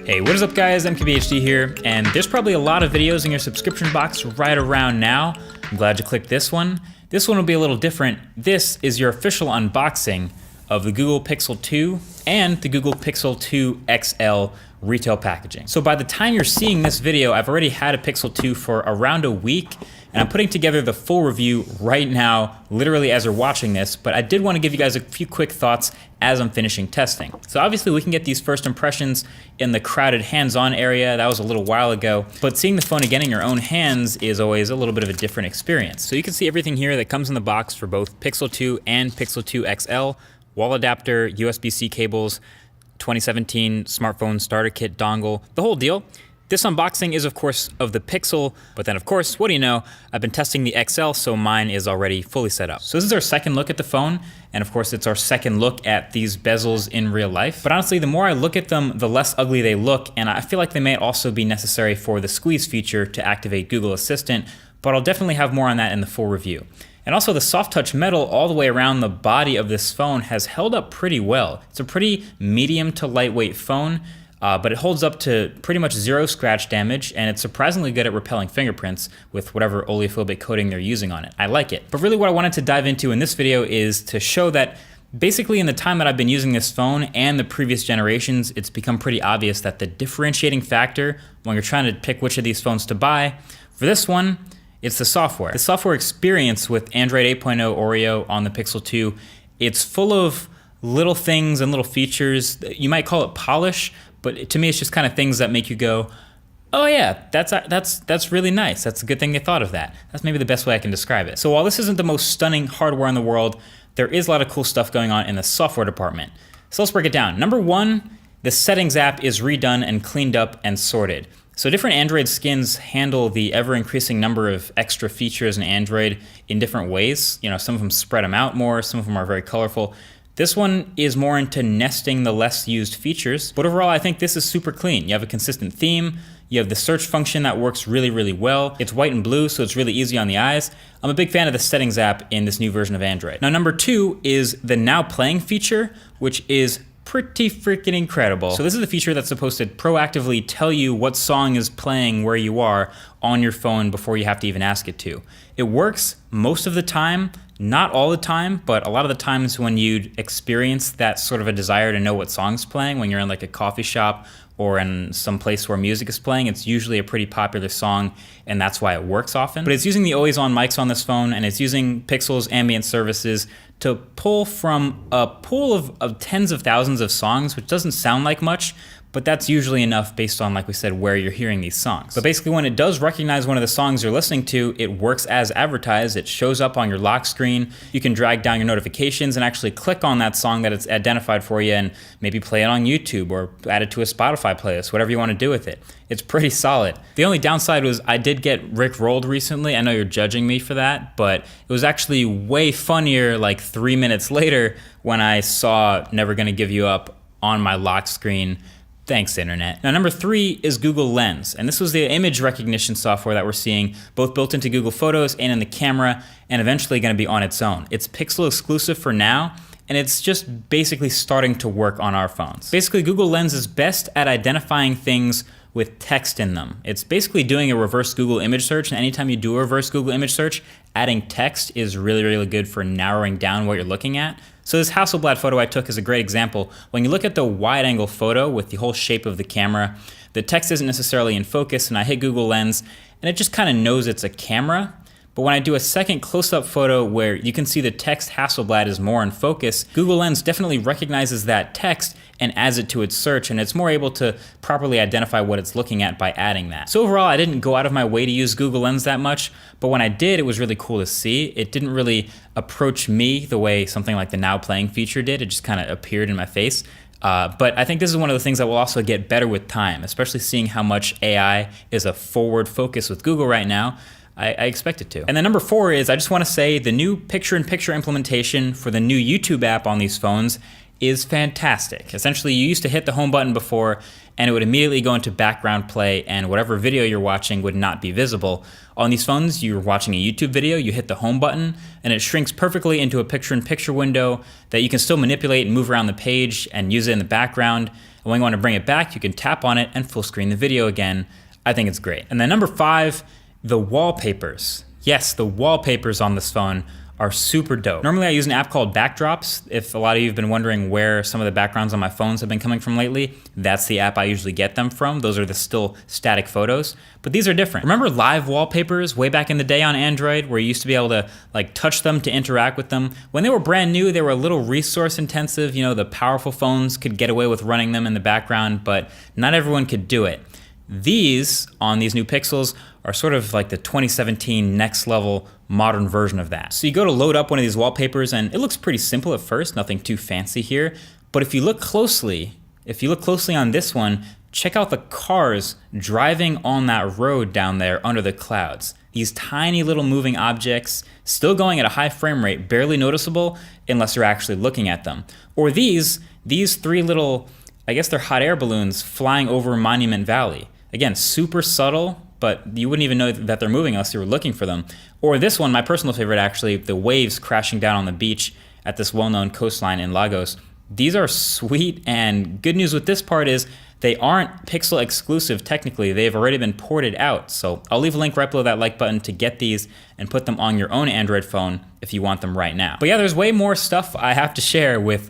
Hey, what is up guys, MKBHD here, and there's probably a lot of videos in your subscription box right around now. I'm glad you clicked this one. This one will be a little different. This is your official unboxing of the Google Pixel 2 and the Google Pixel 2 XL retail packaging. So by the time you're seeing this video, I've already had a Pixel 2 for around a week, and I'm putting together the full review right now, literally as you're watching this, but I did want to give you guys a few quick thoughts as I'm finishing testing. So obviously we can get these first impressions in the crowded hands-on area. That was a little while ago, but seeing the phone again in your own hands is always a little bit of a different experience. So you can see everything here that comes in the box for both Pixel 2 and Pixel 2 XL, wall adapter, USB-C cables, 2017 smartphone starter kit dongle, the whole deal. This unboxing is of course of the Pixel, but then of course, what do you know, I've been testing the XL, so mine is already fully set up. So this is our second look at the phone, and of course it's our second look at these bezels in real life. But honestly, the more I look at them, the less ugly they look, and I feel like they may also be necessary for the squeeze feature to activate Google Assistant, but I'll definitely have more on that in the full review. And also the soft touch metal all the way around the body of this phone has held up pretty well. It's a pretty medium to lightweight phone, but it holds up to pretty much zero scratch damage, and it's surprisingly good at repelling fingerprints with whatever oleophobic coating they're using on it. I like it. But really what I wanted to dive into in this video is to show that basically in the time that I've been using this phone and the previous generations, it's become pretty obvious that the differentiating factor when you're trying to pick which of these phones to buy, for this one, it's the software. The software experience with Android 8.0 Oreo on the Pixel 2, it's full of little things and little features. You might call it polish, but to me it's just kind of things that make you go, oh yeah, that's really nice. That's a good thing they thought of that. That's maybe the best way I can describe it. So while this isn't the most stunning hardware in the world, there is a lot of cool stuff going on in the software department. So let's break it down. Number one, the settings app is redone and cleaned up and sorted. So different Android skins handle the ever-increasing number of extra features in Android in different ways. You know, some of them spread them out more, some of them are very colorful. This one is more into nesting the less used features, but overall I think this is super clean. You have a consistent theme, you have the search function that works really, really well. It's white and blue, so it's really easy on the eyes. I'm a big fan of the settings app in this new version of Android. Now number two is the Now Playing feature, which is pretty freaking incredible. So this is the feature that's supposed to proactively tell you what song is playing where you are on your phone before you have to even ask it to. It works most of the time, not all the time, but a lot of the times when you experience that sort of a desire to know what song's playing, when you're in like a coffee shop or in some place where music is playing, it's usually a pretty popular song, and that's why it works often. But it's using the always-on mics on this phone, and it's using Pixel's ambient services to pull from a pool of tens of thousands of songs, which doesn't sound like much, but that's usually enough based on, like we said, where you're hearing these songs. But basically when it does recognize one of the songs you're listening to, it works as advertised. It shows up on your lock screen. You can drag down your notifications and actually click on that song that it's identified for you and maybe play it on YouTube or add it to a Spotify playlist, whatever you want to do with it. It's pretty solid. The only downside was I did get rickrolled recently. I know you're judging me for that, but it was actually way funnier like 3 minutes later when I saw Never Gonna Give You Up on my lock screen. Thanks, internet. Now, number three is Google Lens, and this was the image recognition software that we're seeing both built into Google Photos and in the camera, and eventually going to be on its own. It's Pixel exclusive for now, and it's just basically starting to work on our phones. Basically, Google Lens is best at identifying things with text in them. It's basically doing a reverse Google image search, and anytime you do a reverse Google image search, adding text is really, really good for narrowing down what you're looking at. So this Hasselblad photo I took is a great example. When you look at the wide angle photo with the whole shape of the camera, the text isn't necessarily in focus, and I hit Google Lens, and it just kind of knows it's a camera. But when I do a second close-up photo where you can see the text Hasselblad is more in focus, Google Lens definitely recognizes that text and adds it to its search, and it's more able to properly identify what it's looking at by adding that. So overall, I didn't go out of my way to use Google Lens that much, but when I did, it was really cool to see. It didn't really approach me the way something like the Now Playing feature did. It just kind of appeared in my face. But I think this is one of the things that will also get better with time, especially seeing how much AI is a forward focus with Google right now. I expect it to. And then number four is, I just want to say the new picture-in-picture implementation for the new YouTube app on these phones is fantastic. Essentially, you used to hit the home button before and it would immediately go into background play and whatever video you're watching would not be visible. On these phones, you're watching a YouTube video, you hit the home button and it shrinks perfectly into a picture-in-picture window that you can still manipulate and move around the page and use it in the background. And when you want to bring it back, you can tap on it and full screen the video again. I think it's great. And then number 5, the wallpapers. Yes, the wallpapers on this phone are super dope. Normally I use an app called Backdrops. If a lot of you have been wondering where some of the backgrounds on my phones have been coming from lately, that's the app I usually get them from. Those are the still static photos, but these are different. Remember live wallpapers way back in the day on Android where you used to be able to like touch them to interact with them? When they were brand new, they were a little resource intensive. You know, the powerful phones could get away with running them in the background, but not everyone could do it. These, on these new Pixels, are sort of like the 2017 next level modern version of that. So you go to load up one of these wallpapers and it looks pretty simple at first, nothing too fancy here. But if you look closely on this one, check out the cars driving on that road down there under the clouds. These tiny little moving objects, still going at a high frame rate, barely noticeable unless you're actually looking at them. Or these 3 little, I guess they're hot air balloons flying over Monument Valley. Again, super subtle, but you wouldn't even know that they're moving unless you were looking for them. Or this one, my personal favorite actually, the waves crashing down on the beach at this well-known coastline in Lagos. These are sweet, and good news with this part is they aren't Pixel exclusive technically. They've already been ported out. So I'll leave a link right below that like button to get these and put them on your own Android phone if you want them right now. But yeah, there's way more stuff I have to share with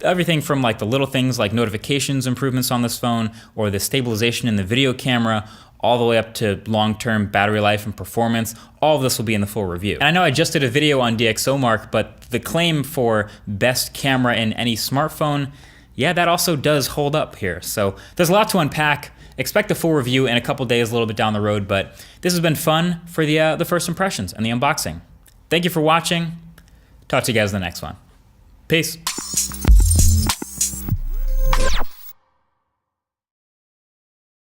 everything from like the little things like notifications improvements on this phone or the stabilization in the video camera, all the way up to long-term battery life and performance. All of this will be in the full review. And I know I just did a video on DxOMark, but the claim for best camera in any smartphone, yeah, that also does hold up here. So there's a lot to unpack. Expect a full review in a couple days, a little bit down the road, but this has been fun for the first impressions and the unboxing. Thank you for watching. Talk to you guys in the next one. Peace.